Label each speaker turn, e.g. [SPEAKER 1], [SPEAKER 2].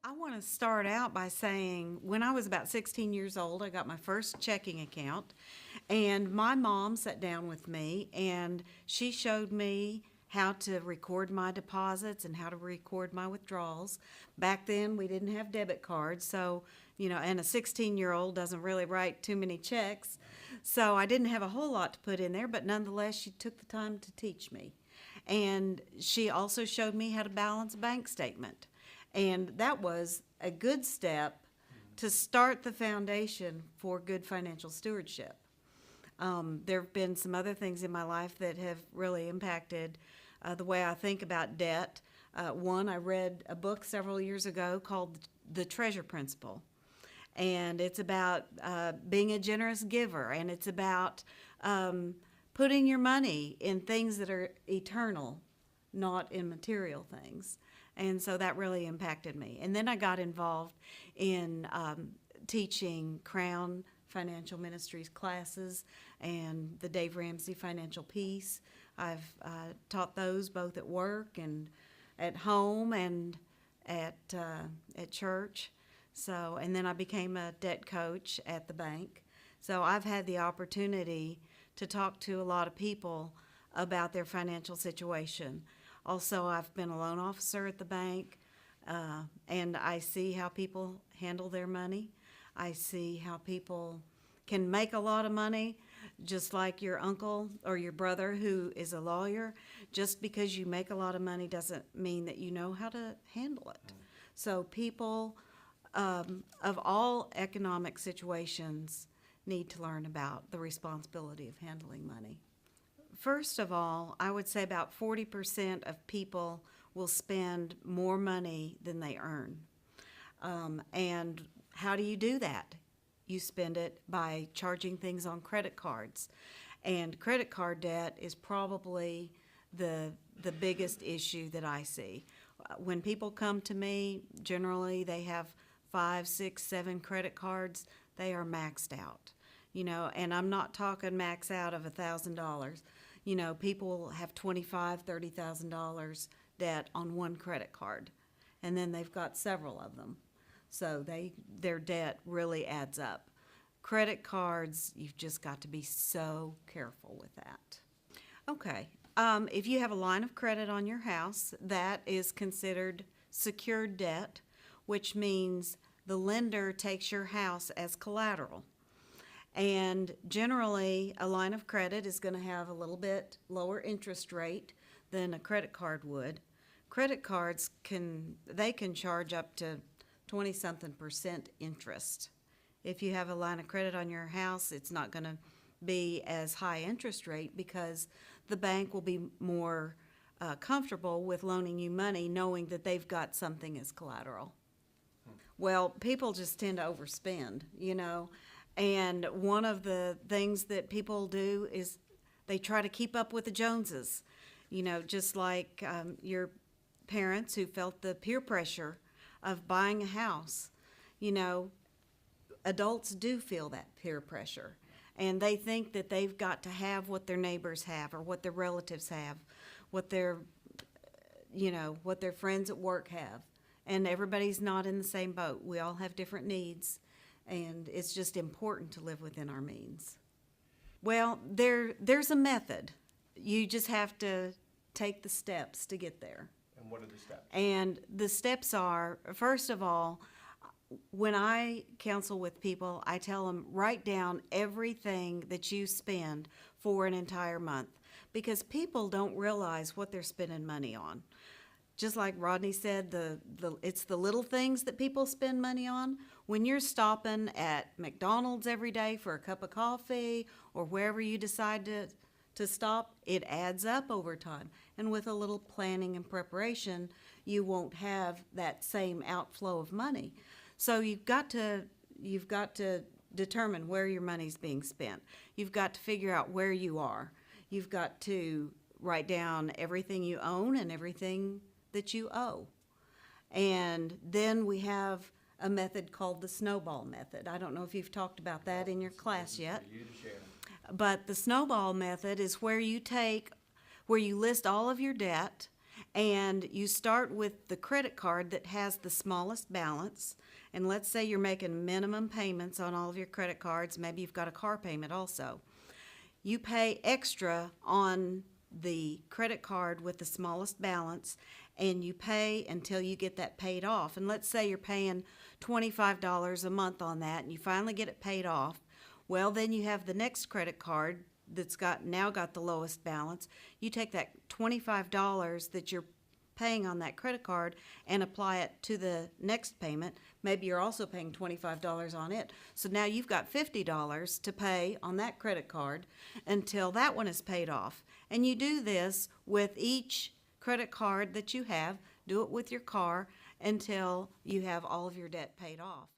[SPEAKER 1] I want to start out by saying when I was about 16 years old, I got my first checking account, and my mom sat down with me and she showed me how to record my deposits and how to record my withdrawals. Back then, we didn't have debit cards, so, and a 16-year-old doesn't really write too many checks. So I didn't have a whole lot to put in there, but nonetheless, she took the time to teach me. And she also showed me how to balance a bank statement. And that was a good step to start the foundation for good financial stewardship. There have been some other things in my life that have really impacted the way I think about debt. One, I read a book several years ago called The Treasure Principle. And it's about being a generous giver, and it's about putting your money in things that are eternal, not in material things. And so that really impacted me. And then I got involved in teaching Crown Financial Ministries classes and the Dave Ramsey Financial Peace. I've taught those both at work and at home and at church. So, and then I became a debt coach at the bank. So I've had the opportunity to talk to a lot of people about their financial situation. Also, I've been a loan officer at the bank, and I see how people handle their money. I see how people can make a lot of money, just like your uncle or your brother who is a lawyer. Just because you make a lot of money doesn't mean that you know how to handle it. So people of all economic situations need to learn about the responsibility of handling money. First of all, I would say about 40% of people will spend more money than they earn. And how do you do that? You spend it by charging things on credit cards. And credit card debt is probably the biggest issue that I see. When people come to me, generally they have 5, 6, 7 credit cards. They are maxed out, and I'm not talking max out of $1,000. People have $25,000, $30,000 debt on one credit card, and then they've got several of them. So their debt really adds up. Credit cards, you've just got to be so careful with that. Okay, if you have a line of credit on your house, that is considered secured debt, which means the lender takes your house as collateral. And generally, a line of credit is going to have a little bit lower interest rate than a credit card would. Credit cards can charge up to 20-something% interest. If you have a line of credit on your house, it's not going to be as high interest rate because the bank will be more comfortable with loaning you money knowing that they've got something as collateral. Well, people just tend to overspend, and one of the things that people do is they try to keep up with the Joneses, just like your parents who felt the peer pressure of buying a house. Adults do feel that peer pressure, and they think that they've got to have what their neighbors have or what their relatives have, what their friends at work have. And everybody's not in the same boat. We all have different needs, and it's just important to live within our means. Well, there's a method. You just have to take the steps to get there.
[SPEAKER 2] And what are the steps?
[SPEAKER 1] And the steps are, first of all, when I counsel with people, I tell them write down everything that you spend for an entire month, because people don't realize what they're spending money on. Just like Rodney said, it's the little things that people spend money on. When you're stopping at McDonald's every day for a cup of coffee or wherever you decide to stop, it adds up over time. And with a little planning and preparation, you won't have that same outflow of money. So you've got to determine where your money's being spent. You've got to figure out where you are. You've got to write down everything you own and everything that you owe. And then we have a method called the Snowball Method. I don't know if you've talked about that in your class yet.
[SPEAKER 2] For you to share.
[SPEAKER 1] But the Snowball Method is where you list all of your debt And you start with the credit card that has the smallest balance. And let's say you're making minimum payments on all of your credit cards. Maybe you've got a car payment also. You pay extra on the credit card with the smallest balance, and you pay until you get that paid off. And let's say you're paying $25 a month on that, and you finally get it paid off. Well, then you have the next credit card that's now got the lowest balance. You take that $25 that you're paying on that credit card and apply it to the next payment. Maybe you're also paying $25 on it. So now you've got $50 to pay on that credit card until that one is paid off. And you do this with each credit card that you have. Do it with your car until you have all of your debt paid off.